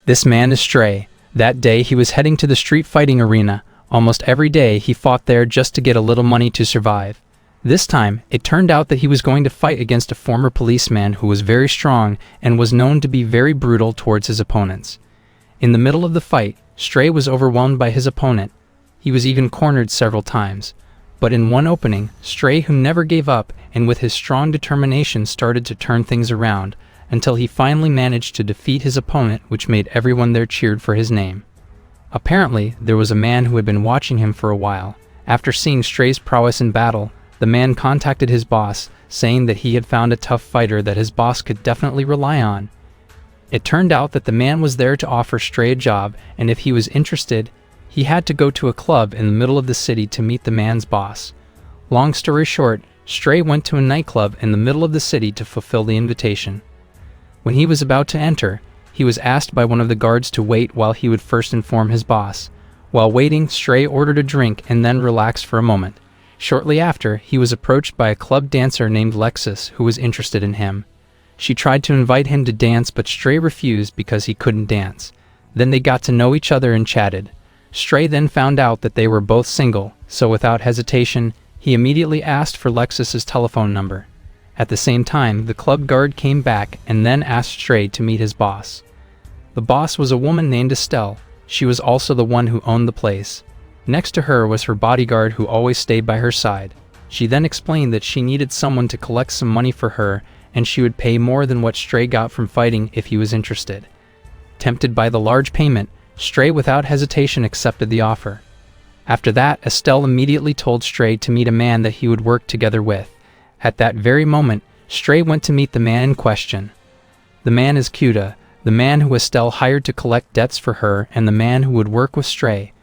This man is Stray. That day he was heading to the street fighting arena. Almost every day he fought there just to get a little money to survive. This time, it turned out that he was going to fight against a former policeman who was very strong and was known to be very brutal towards his opponents. In the middle of the fight, Stray was overwhelmed by his opponent. He was even cornered several times. But in one opening, Stray, who never gave up and with his strong determination started to turn things around, until he finally managed to defeat his opponent, which made everyone there cheered for his name. Apparently, there was a man who had been watching him for a while. After seeing Stray's prowess in battle, the man contacted his boss, saying that he had found a tough fighter that his boss could definitely rely on. It turned out that the man was there to offer Stray a job, and if he was interested, he had to go to a club in the middle of the city to meet the man's boss. Long story short, Stray went to a nightclub in the middle of the city to fulfill the invitation. When he was about to enter, he was asked by one of the guards to wait while he would first inform his boss. While waiting, Stray ordered a drink and then relaxed for a moment. Shortly after, he was approached by a club dancer named Lexus who was interested in him. She tried to invite him to dance, but Stray refused because he couldn't dance. Then they got to know each other and chatted. Stray then found out that they were both single, so without hesitation, he immediately asked for Lexus's telephone number. At the same time, the club guard came back and then asked Stray to meet his boss. The boss was a woman named Estelle. She was also the one who owned the place. Next to her was her bodyguard who always stayed by her side. She then explained that she needed someone to collect some money for her, and she would pay more than what Stray got from fighting if he was interested. Tempted by the large payment, Stray without hesitation accepted the offer. After that, Estelle immediately told Stray to meet a man that he would work together with. At that very moment, Stray went to meet the man in question. The man is Kuda, the man who Estelle hired to collect debts for her and the man who would work with Stray.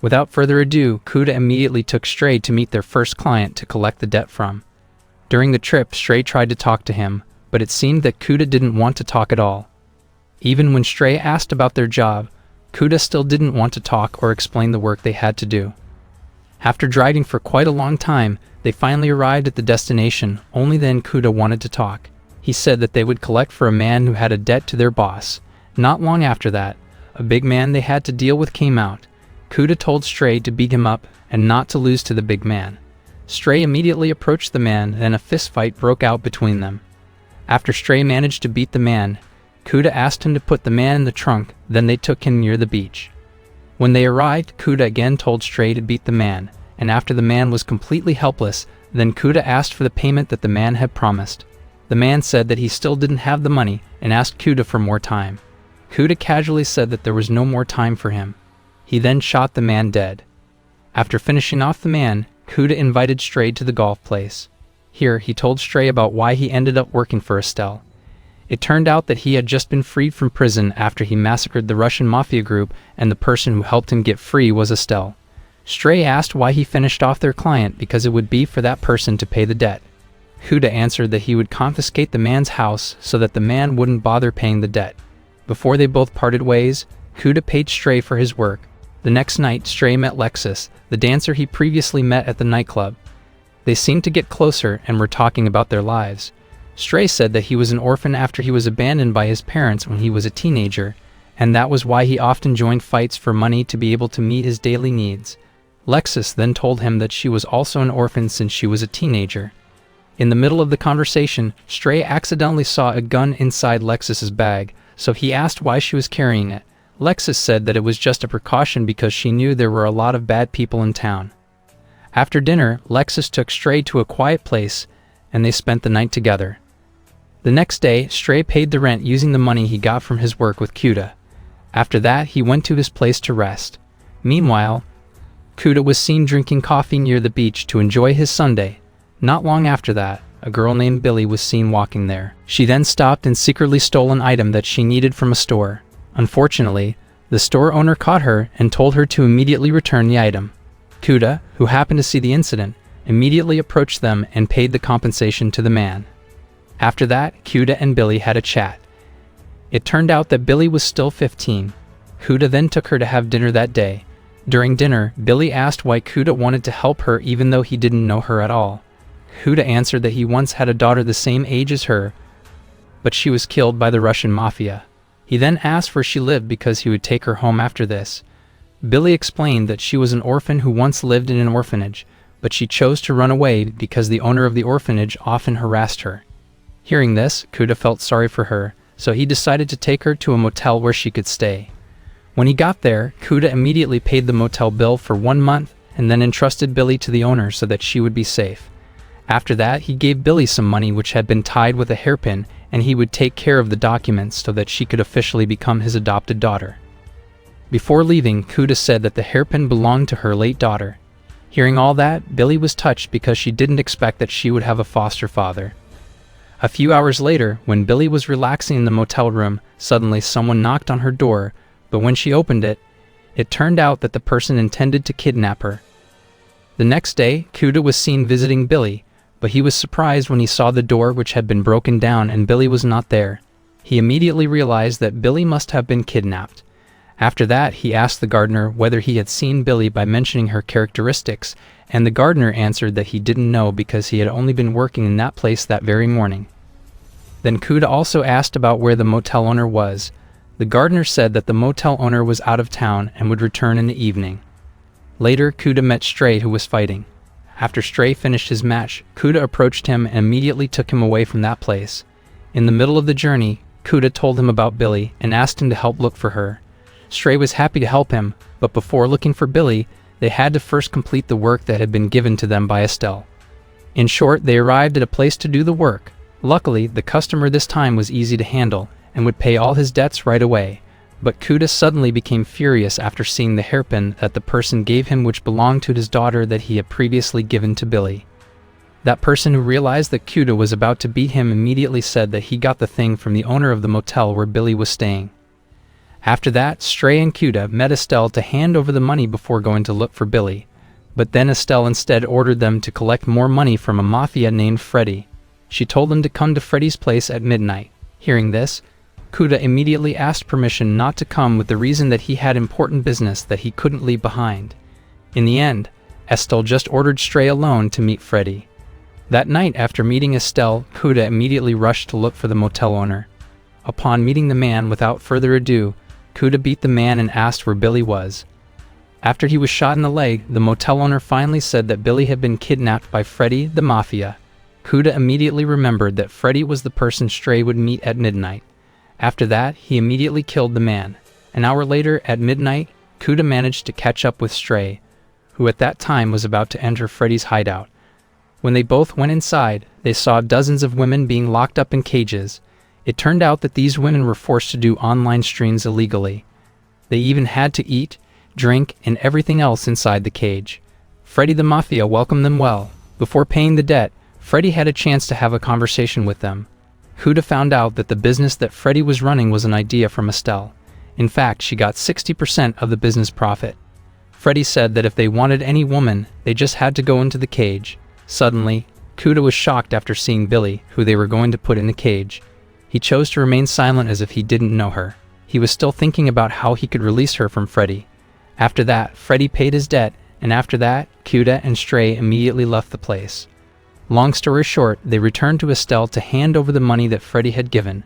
Without further ado, Kuda immediately took Stray to meet their first client to collect the debt from. During the trip, Stray tried to talk to him, but it seemed that Kuda didn't want to talk at all. Even when Stray asked about their job, Kuda still didn't want to talk or explain the work they had to do. After driving for quite a long time, they finally arrived at the destination. Only then Kuda wanted to talk. He said that they would collect for a man who had a debt to their boss. Not long after that, a big man they had to deal with came out. Kuda told Stray to beat him up and not to lose to the big man. Stray immediately approached the man, and a fist fight broke out between them. After Stray managed to beat the man, Kuda asked him to put the man in the trunk, then they took him near the beach. When they arrived, Kuda again told Stray to beat the man, and after the man was completely helpless, then Kuda asked for the payment that the man had promised. The man said that he still didn't have the money and asked Kuda for more time. Kuda casually said that there was no more time for him. He then shot the man dead. After finishing off the man, Kuda invited Stray to the golf place. Here, he told Stray about why he ended up working for Estelle. It turned out that he had just been freed from prison after he massacred the Russian mafia group, and the person who helped him get free was Estelle. Stray asked why he finished off their client because it would be for that person to pay the debt. Kuda answered that he would confiscate the man's house so that the man wouldn't bother paying the debt. Before they both parted ways, Kuda paid Stray for his work. The next night, Stray met Lexus, the dancer he previously met at the nightclub. They seemed to get closer and were talking about their lives. Stray said that he was an orphan after he was abandoned by his parents when he was a teenager, and that was why he often joined fights for money to be able to meet his daily needs. Lexus then told him that she was also an orphan since she was a teenager. In the middle of the conversation, Stray accidentally saw a gun inside Lexus's bag, so he asked why she was carrying it. Lexus said that it was just a precaution because she knew there were a lot of bad people in town. After dinner, Lexus took Stray to a quiet place, and they spent the night together. The next day, Stray paid the rent using the money he got from his work with Kuda. After that, he went to his place to rest. Meanwhile, Kuda was seen drinking coffee near the beach to enjoy his Sunday. Not long after that, a girl named Billy was seen walking there. She then stopped and secretly stole an item that she needed from a store. Unfortunately, the store owner caught her and told her to immediately return the item. Kuda, who happened to see the incident, immediately approached them and paid the compensation to the man. After that, Kuda and Billy had a chat. It turned out that Billy was still 15. Kuda then took her to have dinner that day. During dinner, Billy asked why Kuda wanted to help her even though he didn't know her at all. Kuda answered that he once had a daughter the same age as her, but she was killed by the Russian mafia. He then asked where she lived because he would take her home after this. Billy explained that she was an orphan who once lived in an orphanage, but she chose to run away because the owner of the orphanage often harassed her. Hearing this, Kuda felt sorry for her, so he decided to take her to a motel where she could stay. When he got there, Kuda immediately paid the motel bill for 1 month and then entrusted Billy to the owner so that she would be safe. After that, he gave Billy some money which had been tied with a hairpin, and he would take care of the documents so that she could officially become his adopted daughter. Before leaving, Kuda said that the hairpin belonged to her late daughter. Hearing all that, Billy was touched because she didn't expect that she would have a foster father. A few hours later, when Billy was relaxing in the motel room, suddenly someone knocked on her door, but when she opened it, it turned out that the person intended to kidnap her. The next day, Kuda was seen visiting Billy, but he was surprised when he saw the door which had been broken down and Billy was not there. He immediately realized that Billy must have been kidnapped. After that, he asked the gardener whether he had seen Billy by mentioning her characteristics, and the gardener answered that he didn't know because he had only been working in that place that very morning. Then Kuda also asked about where the motel owner was. The gardener said that the motel owner was out of town and would return in the evening. Later, Kuda met Stray, who was fighting. After Stray finished his match, Kuda approached him and immediately took him away from that place. In the middle of the journey, Kuda told him about Billy and asked him to help look for her. Stray was happy to help him, but before looking for Billy, they had to first complete the work that had been given to them by Estelle. In short, they arrived at a place to do the work. Luckily, the customer this time was easy to handle and would pay all his debts right away. But Kuda suddenly became furious after seeing the hairpin that the person gave him, which belonged to his daughter that he had previously given to Billy. That person, who realized that Kuda was about to beat him, immediately said that he got the thing from the owner of the motel where Billy was staying. After that, Stray and Kuda met Estelle to hand over the money before going to look for Billy. But then Estelle instead ordered them to collect more money from a mafia named Freddy. She told them to come to Freddy's place at midnight. Hearing this, Kuda immediately asked permission not to come with the reason that he had important business that he couldn't leave behind. In the end, Estelle just ordered Stray alone to meet Freddy. That night, after meeting Estelle, Kuda immediately rushed to look for the motel owner. Upon meeting the man, without further ado, Kuda beat the man and asked where Billy was. After he was shot in the leg, the motel owner finally said that Billy had been kidnapped by Freddy the Mafia. Kuda immediately remembered that Freddy was the person Stray would meet at midnight. After that, he immediately killed the man. An hour later, at midnight, Kuda managed to catch up with Stray, who at that time was about to enter Freddy's hideout. When they both went inside, they saw dozens of women being locked up in cages. It turned out that these women were forced to do online streams illegally. They even had to eat, drink, and everything else inside the cage. Freddy the Mafia welcomed them well. Before paying the debt, Freddy had a chance to have a conversation with them. Kuda found out that the business that Freddy was running was an idea from Estelle. In fact, she got 60% of the business profit. Freddy said that if they wanted any woman, they just had to go into the cage. Suddenly, Kuda was shocked after seeing Billy, who they were going to put in the cage. He chose to remain silent as if he didn't know her. He was still thinking about how he could release her from Freddy. After that, Freddy paid his debt, and after that, Kuda and Stray immediately left the place. Long story short, they returned to Estelle to hand over the money that Freddy had given.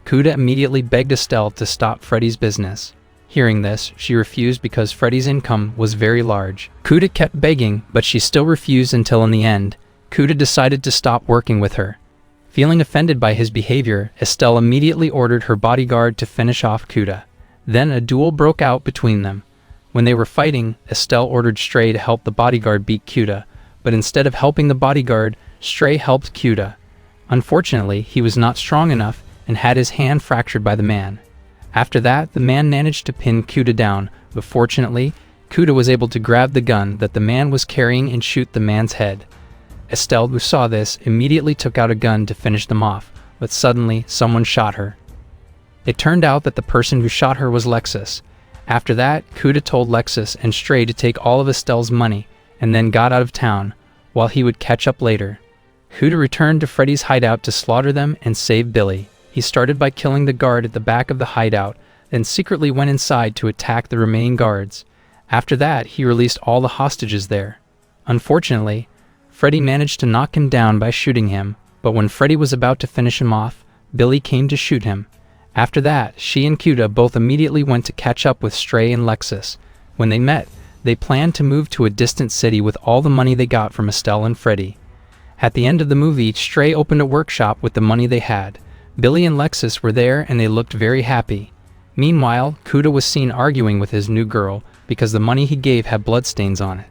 Kuda immediately begged Estelle to stop Freddy's business. Hearing this, she refused because Freddy's income was very large. Kuda kept begging, but she still refused until in the end, Kuda decided to stop working with her. Feeling offended by his behavior, Estelle immediately ordered her bodyguard to finish off Kuda. Then a duel broke out between them. When they were fighting, Estelle ordered Stray to help the bodyguard beat Kuda, but instead of helping the bodyguard, Stray helped Kuda. Unfortunately, he was not strong enough and had his hand fractured by the man. After that, the man managed to pin Kuda down, but fortunately, Kuda was able to grab the gun that the man was carrying and shoot the man's head. Estelle, who saw this, immediately took out a gun to finish them off, but suddenly, someone shot her. It turned out that the person who shot her was Lexus. After that, Kuda told Lexus and Stray to take all of Estelle's money, and then got out of town, while he would catch up later. Kuda returned to Freddy's hideout to slaughter them and save Billy. He started by killing the guard at the back of the hideout, then secretly went inside to attack the remaining guards. After that, he released all the hostages there. Unfortunately, Freddy managed to knock him down by shooting him, but when Freddy was about to finish him off, Billy came to shoot him. After that, she and Kuda both immediately went to catch up with Stray and Lexus. When they met, they planned to move to a distant city with all the money they got from Estelle and Freddie. At the end of the movie, Stray opened a workshop with the money they had. Billy and Lexus were there and they looked very happy. Meanwhile, Kuda was seen arguing with his new girl because the money he gave had bloodstains on it.